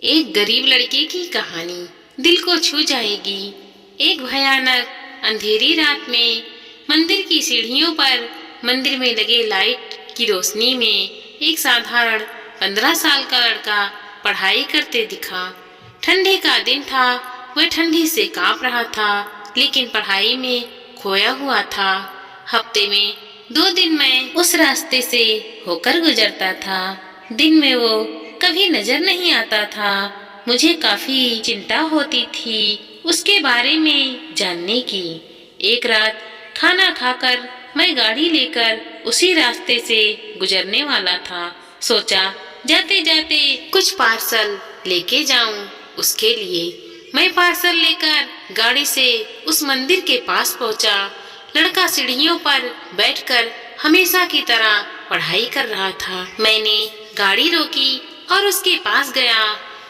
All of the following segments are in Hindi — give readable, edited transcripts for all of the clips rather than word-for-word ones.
एक गरीब लड़के की कहानी दिल को छू जाएगी। एक भयानक अंधेरी रात में मंदिर की सीढ़ियों पर मंदिर में लगे लाइट की रोशनी में एक साधारण 15 साल का लड़का पढ़ाई करते दिखा। ठंडी का दिन था, वह ठंडी से कांप रहा था, लेकिन पढ़ाई में खोया हुआ था। हफ्ते में 2 दिन मैं उस रास्ते से होकर गुजरता था। दिन में वो कभी नजर नहीं आता था। मुझे काफी चिंता होती थी उसके बारे में जानने की। एक रात खाना खाकर मैं गाड़ी लेकर उसी रास्ते से गुजरने वाला था। सोचा जाते जाते कुछ पार्सल लेके जाऊं उसके लिए। मैं पार्सल लेकर गाड़ी से उस मंदिर के पास पहुंचा। लड़का सीढ़ियों पर बैठकर हमेशा की तरह पढ़ाई कर रहा था। मैंने गाड़ी रोकी और उसके पास गया।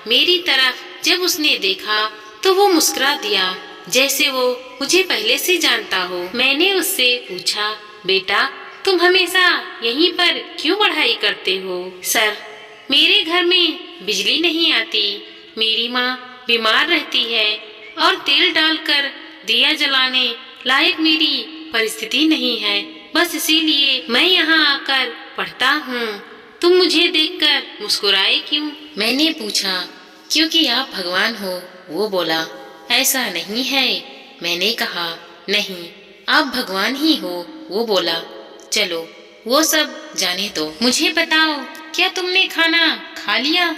मेरी तरफ जब उसने देखा तो वो मुस्कुरा दिया, जैसे वो मुझे पहले से जानता हो। मैंने उससे पूछा, बेटा तुम हमेशा यहीं पर क्यों पढ़ाई करते हो? सर, मेरे घर में बिजली नहीं आती, मेरी माँ बीमार रहती है और तेल डालकर दिया जलाने लायक मेरी परिस्थिति नहीं है, बस इसीलिए मैं यहाँ आकर पढ़ता हूँ। तुम मुझे देखकर मुस्कुराए क्यों? मैंने पूछा, क्योंकि आप भगवान हो। वो बोला, ऐसा नहीं है। मैंने कहा, नहीं, आप भगवान ही हो। वो बोला, चलो वो सब जाने दो, मुझे बताओ क्या तुमने खाना खा लिया?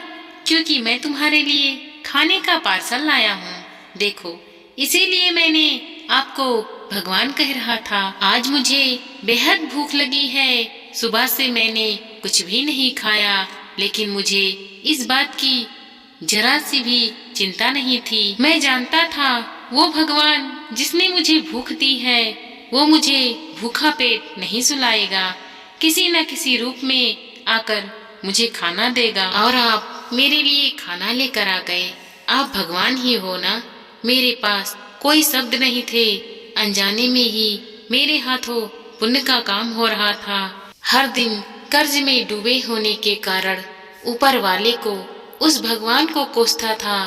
क्योंकि मैं तुम्हारे लिए खाने का पार्सल लाया हूँ। देखो, इसीलिए मैंने आपको भगवान कह रहा था। आज मुझे बेहद भूख लगी है। सुबह से मैंने कुछ भी नहीं खाया, लेकिन मुझे इस बात की जरा सी भी चिंता नहीं थी। मैं जानता था वो भगवान जिसने मुझे भूख दी है, वो मुझे भूखा पेट नहीं सुलाएगा। किसी न किसी रूप में आकर मुझे खाना देगा। और आप मेरे लिए खाना लेकर आ गए। आप भगवान ही हो ना? मेरे पास कोई शब्द नहीं थे। अनजाने में ही मेरे हाथों पुण्य का काम हो रहा था। हर दिन कर्ज में डूबे होने के कारण ऊपर वाले को, उस भगवान को कोसता था।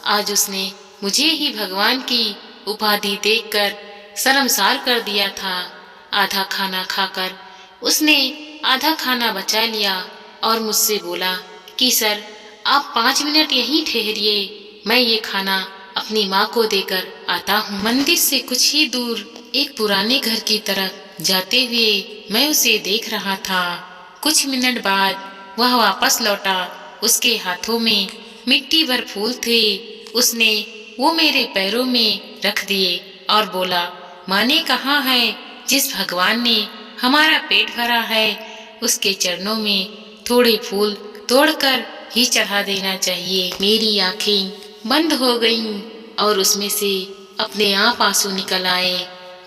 आज उसने मुझे ही भगवान की उपाधि देकर शर्मसार कर दिया था। आधा खाना खाकर उसने आधा खाना बचा लिया और मुझसे बोला कि सर, आप 5 मिनट यहीं ठहरिए, मैं ये खाना अपनी माँ को देकर आता हूँ। मंदिर से कुछ ही दूर एक पुराने घर की तरफ जाते हुए मैं उसे देख रहा था। कुछ मिनट बाद वह वापस लौटा। उसके हाथों में मिट्टी भर फूल थे। उसने वो मेरे पैरों में रख दिए और बोला, माने कहा है, जिस भगवान ने हमारा पेट भरा है उसके चरणों में थोड़े फूल तोड़कर ही चढ़ा देना चाहिए। मेरी आंखें बंद हो गईं और उसमें से अपने आप आंसू निकल आए।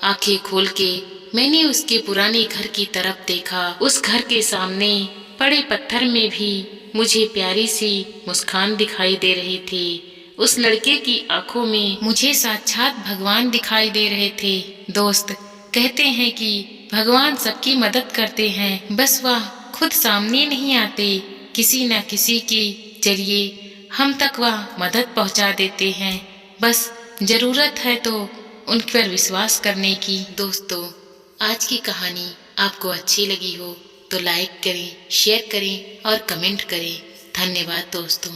आंखें खोल के मैंने उसके पुराने घर की तरफ देखा। उस घर के सामने पड़े पत्थर में भी मुझे प्यारी सी मुस्कान दिखाई दे रही थी। उस लड़के की आंखों में मुझे साक्षात भगवान दिखाई दे रहे थे। दोस्त, कहते हैं कि भगवान सबकी मदद करते हैं, बस वह खुद सामने नहीं आते, किसी न किसी के जरिए हम तक वह मदद पहुंचा देते हैं। बस जरूरत है तो उन पर विश्वास करने की। दोस्तों, आज की कहानी आपको अच्छी लगी हो तो लाइक करें, शेयर करें और कमेंट करें। धन्यवाद दोस्तों।